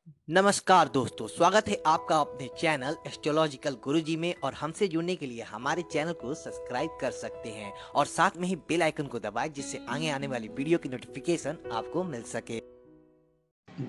नमस्कार दोस्तों, स्वागत है आपका अपने चैनल एस्ट्रोलॉजिकल गुरुजी में। और हमसे जुड़ने के लिए हमारे चैनल को सब्सक्राइब कर सकते हैं और साथ में ही बेल आइकन को दबाएं, जिससे आगे आने वाली वीडियो की नोटिफिकेशन आपको मिल सके।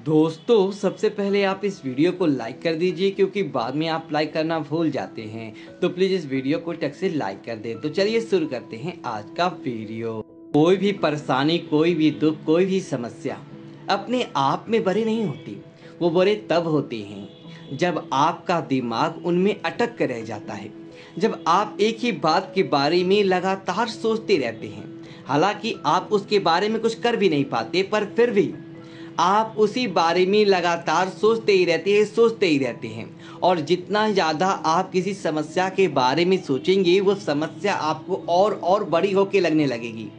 दोस्तों, सबसे पहले आप इस वीडियो को लाइक कर दीजिए, क्योंकि बाद में आप लाइक करना भूल जाते हैं। तो प्लीज़ इस वीडियो को टक से लाइक कर दें। तो चलिए शुरू करते हैं आज का वीडियो। कोई भी परेशानी, कोई भी दुख, कोई भी समस्या अपने आप में बड़े नहीं होती। वो बड़े तब होते हैं जब आपका दिमाग उनमें अटक कर रह जाता है, जब आप एक ही बात के बारे में लगातार सोचते रहते हैं। हालांकि आप उसके बारे में कुछ कर भी नहीं पाते, पर फिर भी आप उसी बारे में लगातार सोचते ही रहते हैं। और जितना ज़्यादा आप किसी समस्या के बारे में सोचेंगे, वो समस्या आपको और बड़ी होके लगने लगेगी।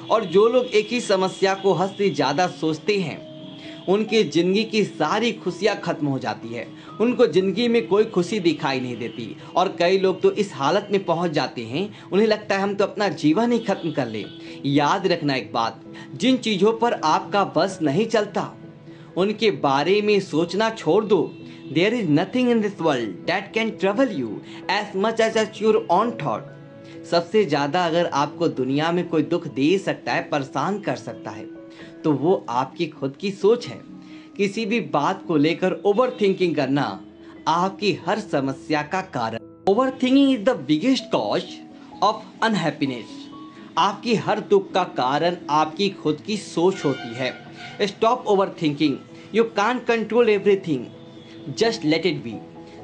और जो लोग एक ही समस्या को हद से ज़्यादा सोचते हैं, उनकी ज़िंदगी की सारी खुशियाँ खत्म हो जाती है। उनको ज़िंदगी में कोई खुशी दिखाई नहीं देती। और कई लोग तो इस हालत में पहुंच जाते हैं, उन्हें लगता है हम तो अपना जीवन ही खत्म कर लें। याद रखना एक बात, जिन चीज़ों पर आपका बस नहीं चलता, उनके बारे में सोचना छोड़ दो। There is nothing in this world that can trouble you as much as your own thought. सबसे ज़्यादा अगर आपको दुनिया में कोई दुख दे सकता है, परेशान कर सकता है, तो वो आपकी खुद की सोच है। किसी भी बात को लेकर ओवर थिंकिंग करना आपकी हर समस्या का कारण। Over thinking is the biggest cause of unhappiness. आपकी हर दुख का कारण आपकी खुद की सोच होती है। Stop over thinking, you can control everything, just let it be.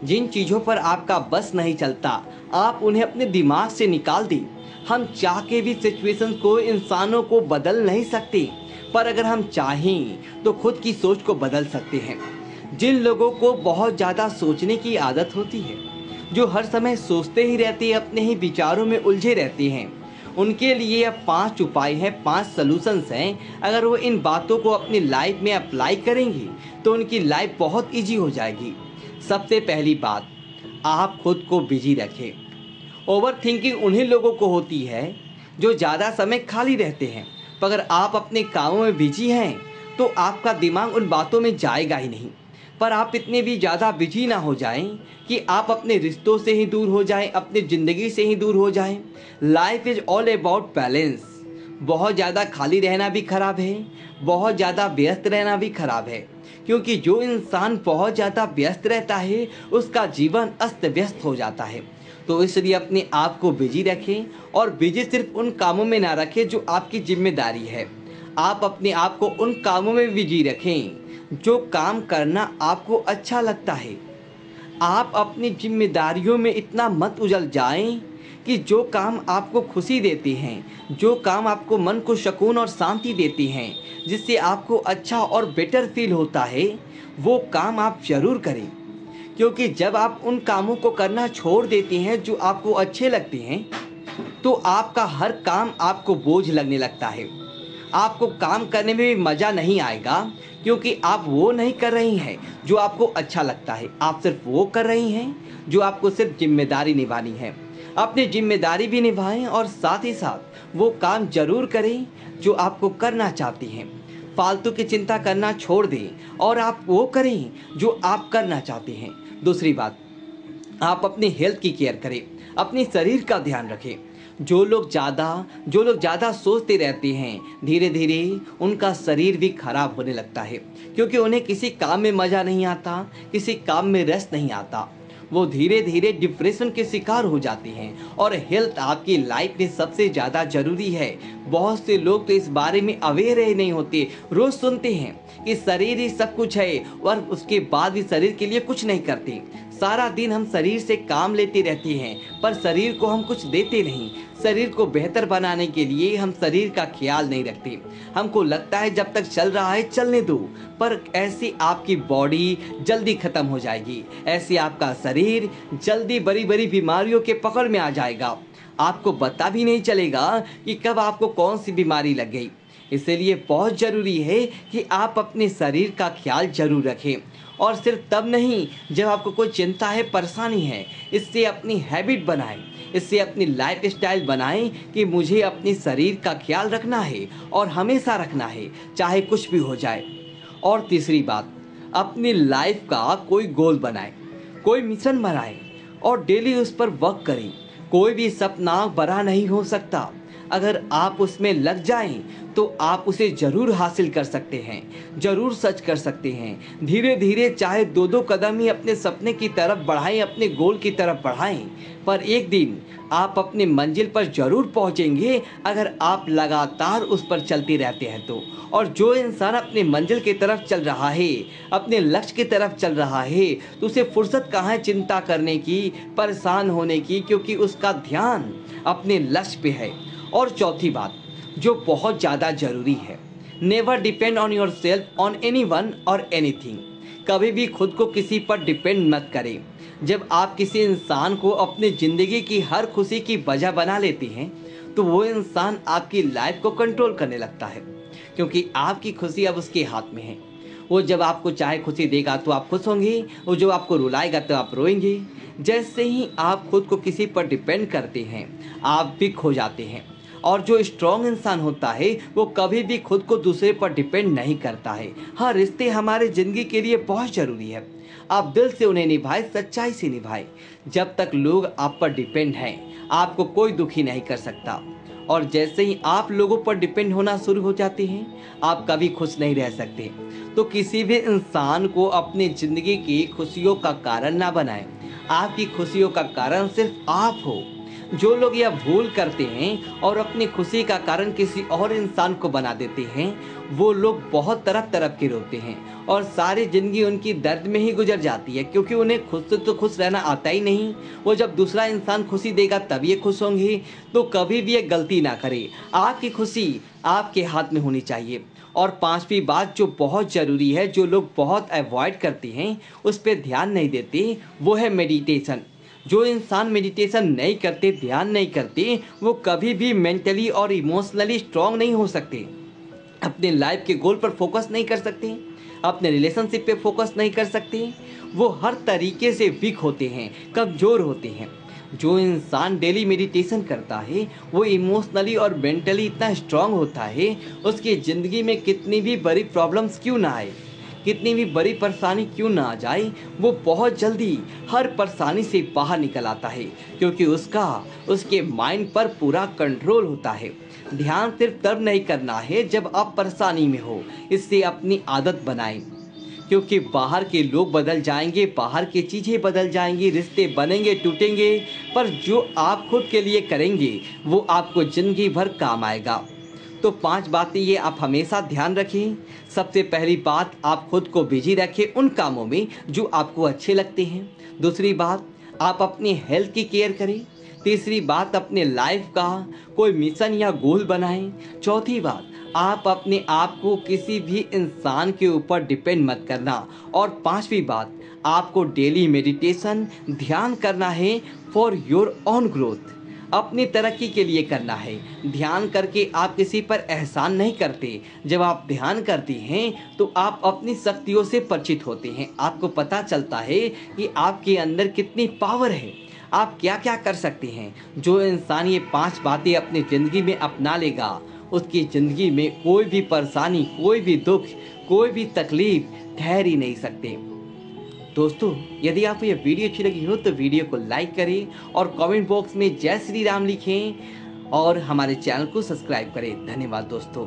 जिन चीज़ों पर आपका बस नहीं चलता, आप उन्हें अपने दिमाग से निकाल दें। हम चाह के भी सिचुएशन को, इंसानों को बदल नहीं सकते, पर अगर हम चाहें तो खुद की सोच को बदल सकते हैं। जिन लोगों को बहुत ज़्यादा सोचने की आदत होती है, जो हर समय सोचते ही रहते हैं, अपने ही विचारों में उलझे रहते हैं, उनके लिए अब 5 उपाय हैं, 5 सॉल्यूशंस हैं। अगर वो इन बातों को अपनी लाइफ में अप्लाई करेंगे तो उनकी लाइफ बहुत इजी हो जाएगी। सबसे पहली बात, आप खुद को बिजी रखें। ओवर थिंकिंग उन्हीं लोगों को होती है जो ज़्यादा समय खाली रहते हैं। पर अगर आप अपने कामों में बिजी हैं तो आपका दिमाग उन बातों में जाएगा ही नहीं। पर आप इतने भी ज़्यादा बिजी ना हो जाएं कि आप अपने रिश्तों से ही दूर हो जाएं, अपनी ज़िंदगी से ही दूर हो जाएं। Life is all about balance. बहुत ज़्यादा खाली रहना भी खराब है, बहुत ज़्यादा व्यस्त रहना भी खराब है। क्योंकि जो इंसान बहुत ज़्यादा व्यस्त रहता है, उसका जीवन अस्त व्यस्त हो जाता है। तो इसलिए अपने आप को बिजी रखें, और बिजी सिर्फ उन कामों में ना रखें जो आपकी जिम्मेदारी है। आप अपने आप को उन कामों में बिजी रखें जो काम करना आपको अच्छा लगता है। आप अपनी जिम्मेदारियों में इतना मत उलझ जाएं कि जो काम आपको खुशी देते हैं, जो काम आपको मन को सुकून और शांति देते हैं, जिससे आपको अच्छा और बेटर फील होता है, वो काम आप ज़रूर करें। क्योंकि जब आप उन कामों को करना छोड़ देते हैं जो आपको अच्छे लगते हैं, तो आपका हर काम आपको बोझ लगने लगता है। आपको काम करने में भी मज़ा नहीं आएगा, क्योंकि आप वो नहीं कर रही हैं जो आपको अच्छा लगता है। आप सिर्फ वो कर रही हैं जो आपको सिर्फ जिम्मेदारी निभानी है। अपनी जिम्मेदारी भी निभाएं और साथ ही साथ वो काम ज़रूर करें जो आपको करना चाहती हैं। फालतू की चिंता करना छोड़ दें और आप वो करें जो आप करना चाहते हैं। दूसरी बात, आप अपनी हेल्थ की केयर करें, अपने शरीर का ध्यान रखें। जो लोग ज़्यादा सोचते रहते हैं, धीरे धीरे उनका शरीर भी खराब होने लगता है। क्योंकि उन्हें किसी काम में मज़ा नहीं आता, किसी काम में रस नहीं आता। वो धीरे धीरे डिप्रेशन के शिकार हो जाते हैं। और हेल्थ आपकी लाइफ में सबसे ज़्यादा ज़रूरी है। बहुत से लोग तो इस बारे में अवेयर ही नहीं होते। रोज़ सुनते हैं कि शरीर ही सब कुछ है, और उसके बाद भी शरीर के लिए कुछ नहीं करते। सारा दिन हम शरीर से काम लेते रहते हैं, पर शरीर को हम कुछ देते नहीं। शरीर को बेहतर बनाने के लिए हम शरीर का ख्याल नहीं रखते। हमको लगता है जब तक चल रहा है चलने दो, पर ऐसे आपकी बॉडी जल्दी ख़त्म हो जाएगी। ऐसे आपका शरीर जल्दी बड़ी बड़ी बीमारियों के पकड़ में आ जाएगा। आपको पता भी नहीं चलेगा कि कब आपको कौन सी बीमारी लग गई। इसलिए बहुत ज़रूरी है कि आप अपने शरीर का ख्याल जरूर रखें। और सिर्फ तब नहीं जब आपको कोई चिंता है, परेशानी है। इससे अपनी हैबिट बनाएं, इससे अपनी लाइफ स्टाइल बनाएं कि मुझे अपने शरीर का ख्याल रखना है और हमेशा रखना है, चाहे कुछ भी हो जाए। और तीसरी बात, अपनी लाइफ का कोई गोल बनाए, कोई मिशन बनाए और डेली उस पर वर्क करें। कोई भी सपना बड़ा नहीं हो सकता, अगर आप उसमें लग जाएं तो आप उसे ज़रूर हासिल कर सकते हैं, ज़रूर सच कर सकते हैं। धीरे धीरे चाहे 2-2 कदम ही अपने सपने की तरफ बढ़ाएं, अपने गोल की तरफ बढ़ाएं, पर एक दिन आप अपनी मंजिल पर ज़रूर पहुंचेंगे अगर आप लगातार उस पर चलते रहते हैं तो। और जो इंसान अपनी मंजिल की तरफ चल रहा है, अपने लक्ष्य की तरफ चल रहा है, तो उसे फुर्सत कहाँ है चिंता करने की, परेशान होने की, क्योंकि उसका ध्यान अपने लक्ष्य पे है। और चौथी बात जो बहुत ज़्यादा ज़रूरी है, never depend on your self on any one और एनीथिंग। कभी भी खुद को किसी पर डिपेंड मत करें। जब आप किसी इंसान को अपनी ज़िंदगी की हर खुशी की वजह बना लेते हैं तो वो इंसान आपकी लाइफ को कंट्रोल करने लगता है, क्योंकि आपकी खुशी अब उसके हाथ में है। वो जब आपको चाहे खुशी देगा तो आप खुश होंगे, वो जो आपको रुलाएगा तो आप रोएंगे। जैसे ही आप खुद को किसी पर डिपेंड करते हैं आप भी खो जाते हैं। और जो स्ट्रॉन्ग इंसान होता है वो कभी भी खुद को दूसरे पर डिपेंड नहीं करता है। हाँ, रिश्ते हमारे ज़िंदगी के लिए बहुत ज़रूरी है, आप दिल से उन्हें निभाएं, सच्चाई से निभाएं। जब तक लोग आप पर डिपेंड हैं आपको कोई दुखी नहीं कर सकता, और जैसे ही आप लोगों पर डिपेंड होना शुरू हो जाते हैं आप कभी खुश नहीं रह सकते। तो किसी भी इंसान को अपनी ज़िंदगी की खुशियों का कारण ना बनाएं। आपकी खुशियों का कारण सिर्फ आप हो। जो लोग यह भूल करते हैं और अपनी खुशी का कारण किसी और इंसान को बना देते हैं वो लोग बहुत तरफ तरफ के रोते हैं और सारी ज़िंदगी उनकी दर्द में ही गुजर जाती है, क्योंकि उन्हें खुद से तो खुश रहना आता ही नहीं। वो जब दूसरा इंसान खुशी देगा तब ये खुश होंगे। तो कभी भी ये गलती ना करें, आपकी खुशी आपके हाथ में होनी चाहिए। और पांचवी बात जो बहुत ज़रूरी है, जो लोग बहुत अवॉइड करते हैं, उस पर ध्यान नहीं देते, वो है मेडिटेशन। जो इंसान मेडिटेशन नहीं करते, ध्यान नहीं करते, वो कभी भी मेंटली और इमोशनली स्ट्रांग नहीं हो सकते, अपने लाइफ के गोल पर फोकस नहीं कर सकते, अपने रिलेशनशिप पे फोकस नहीं कर सकते। वो हर तरीके से वीक होते हैं, कमज़ोर होते हैं। जो इंसान डेली मेडिटेशन करता है वो इमोशनली और मेंटली इतना स्ट्रांग होता है, उसकी ज़िंदगी में कितनी भी बड़ी प्रॉब्लम्स क्यों ना आए, कितनी भी बड़ी परेशानी क्यों ना आ जाए, वो बहुत जल्दी हर परेशानी से बाहर निकल आता है, क्योंकि उसके माइंड पर पूरा कंट्रोल होता है। ध्यान सिर्फ तब नहीं करना है जब आप परेशानी में हो, इससे अपनी आदत बनाएं, क्योंकि बाहर के लोग बदल जाएंगे, बाहर की चीज़ें बदल जाएंगी, रिश्ते बनेंगे टूटेंगे, पर जो आप खुद के लिए करेंगे वो आपको ज़िंदगी भर काम आएगा। तो 5 बातें ये आप हमेशा ध्यान रखें। सबसे पहली बात, आप खुद को बिजी रखें उन कामों में जो आपको अच्छे लगते हैं। दूसरी बात, आप अपनी हेल्थ की केयर करें। तीसरी बात, अपने लाइफ का कोई मिशन या गोल बनाएं। चौथी बात, आप अपने आप को किसी भी इंसान के ऊपर डिपेंड मत करना। और पांचवी बात, आपको डेली मेडिटेशन ध्यान करना है फॉर योर ओन ग्रोथ, अपनी तरक्की के लिए करना है। ध्यान करके आप किसी पर एहसान नहीं करते। जब आप ध्यान करते हैं तो आप अपनी शक्तियों से परिचित होते हैं, आपको पता चलता है कि आपके अंदर कितनी पावर है, आप क्या क्या कर सकते हैं। जो इंसान ये 5 बातें अपनी ज़िंदगी में अपना लेगा उसकी ज़िंदगी में कोई भी परेशानी, कोई भी दुख, कोई भी तकलीफ ठहर ही नहीं सकते। दोस्तों, यदि आपको यह वीडियो अच्छी लगी हो तो वीडियो को लाइक करें और कमेंट बॉक्स में जय श्री राम लिखें और हमारे चैनल को सब्सक्राइब करें। धन्यवाद दोस्तों।